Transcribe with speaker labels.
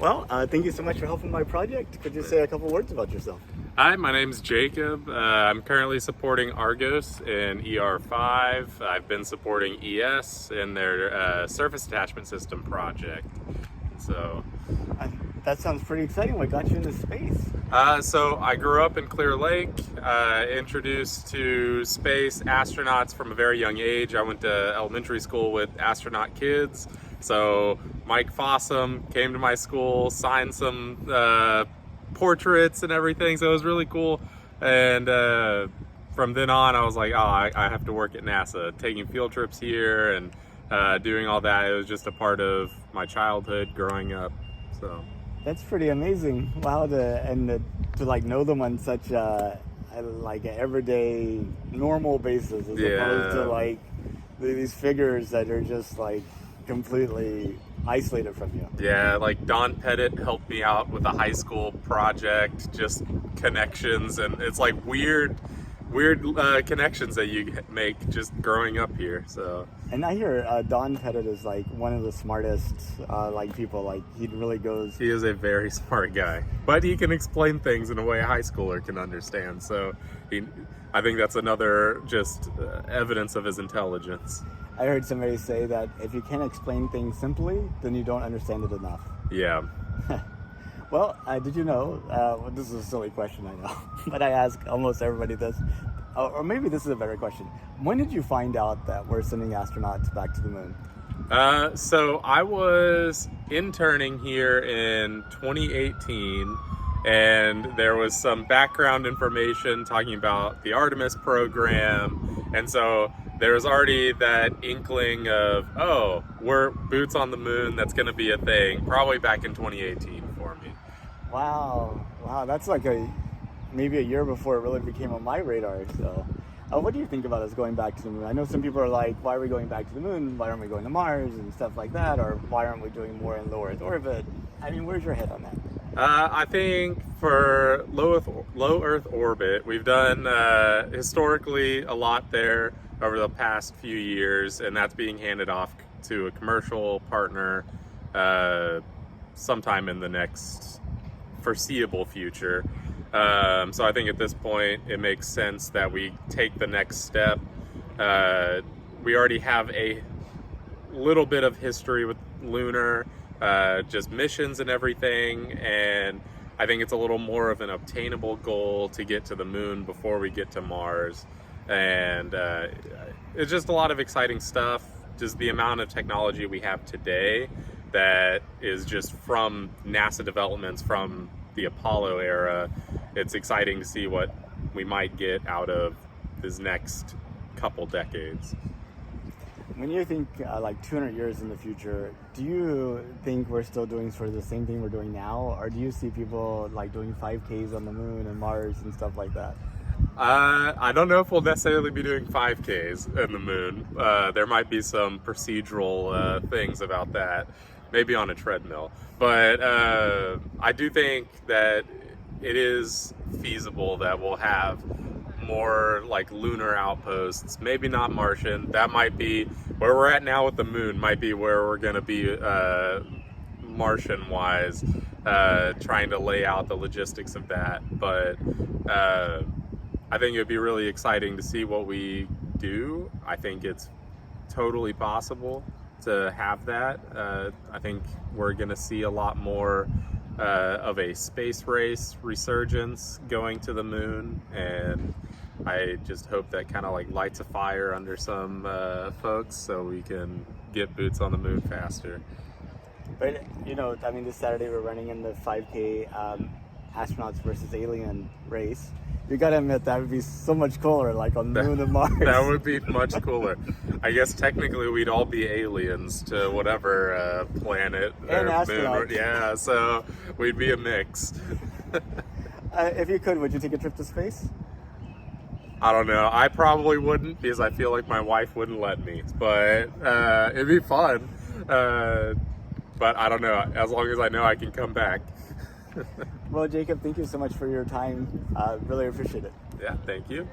Speaker 1: Well, thank you so much for helping my project. Could you say a couple words about yourself?
Speaker 2: Hi, my name's Jacob. I'm currently supporting Argos in ER5. I've been supporting ES in their surface attachment system project. So,
Speaker 1: That sounds pretty exciting. What got you into space?
Speaker 2: so I grew up in Clear Lake, introduced to space astronauts from a very young age. I went to elementary school with astronaut kids. So Mike Fossum came to my school, signed some portraits and everything, so it was really cool. And from then on I was like, I have to work at NASA, taking field trips here and doing all that. It was just a part of my childhood growing up. So
Speaker 1: That's pretty amazing. Wow, to like know them on such a like an everyday normal basis, as opposed to like these figures that are just like completely isolated from you.
Speaker 2: Yeah, like Don Pettit helped me out with a high school project, just connections, and it's like weird connections that you make just growing up here. So,
Speaker 1: And I hear Don Pettit is like one of the smartest like people. Like he really goes.
Speaker 2: he is a very smart guy, but he can explain things in a way a high schooler can understand. So I think that's another just evidence of his intelligence.
Speaker 1: I heard somebody say that if you can't explain things simply, then you don't understand it enough.
Speaker 2: Yeah.
Speaker 1: Well, did you know, this is a silly question, I know, but I ask almost everybody this, or maybe this is a better question. When did you find out that we're sending astronauts back to the moon?
Speaker 2: So I was interning here in 2018, and there was some background information talking about the Artemis program, and so there was already that inkling of, we're boots on the moon, that's going to be a thing, probably back in 2018 for me.
Speaker 1: Wow, that's like maybe a year before it really became on my radar. So, what do you think about us going back to the moon? I know some people are like, why are we going back to the moon? Why aren't we going to Mars and stuff like that? Or why aren't we doing more in low Earth orbit? I mean, where's your head on that?
Speaker 2: I think for low Earth orbit, we've done historically a lot there over the past few years, and that's being handed off to a commercial partner sometime in the next foreseeable future. So I think at this point it makes sense that we take the next step. We already have a little bit of history with lunar, just missions and everything, and I think it's a little more of an obtainable goal to get to the moon before we get to Mars. And it's just a lot of exciting stuff. Just the amount of technology we have today that is just from NASA developments from the Apollo era. It's exciting to see what we might get out of this next couple decades.
Speaker 1: When you think like 200 years in the future, do you think we're still doing sort of the same thing we're doing now? Or do you see people like doing 5Ks on the moon and Mars and stuff like that?
Speaker 2: I don't know if we'll necessarily be doing 5Ks in the moon. There might be some procedural things about that, maybe on a treadmill. But I do think that it is feasible that we'll have more like lunar outposts, maybe not Martian. That might be where we're at now with the moon, might be where we're going to be Martian wise, trying to lay out the logistics of that. But I think it would be really exciting to see what we do. I think it's totally possible to have that. I think we're going to see a lot more of a space race resurgence going to the moon, and I just hope that kind of like lights a fire under some folks so we can get boots on the moon faster.
Speaker 1: But you know, I mean, this Saturday we're running in the 5K astronauts versus alien race. You gotta admit that would be so much cooler, like on the moon and Mars.
Speaker 2: That would be much cooler. I guess technically we'd all be aliens to whatever planet
Speaker 1: And
Speaker 2: or
Speaker 1: astronauts.
Speaker 2: moon. Yeah, so we'd be a mix.
Speaker 1: If you could, would you take a trip to space?
Speaker 2: I don't know. I probably wouldn't because I feel like my wife wouldn't let me. But it'd be fun. But I don't know. As long as I know I can come back.
Speaker 1: Well, Jacob, thank you so much for your time. Really appreciate it.
Speaker 2: Yeah, thank you.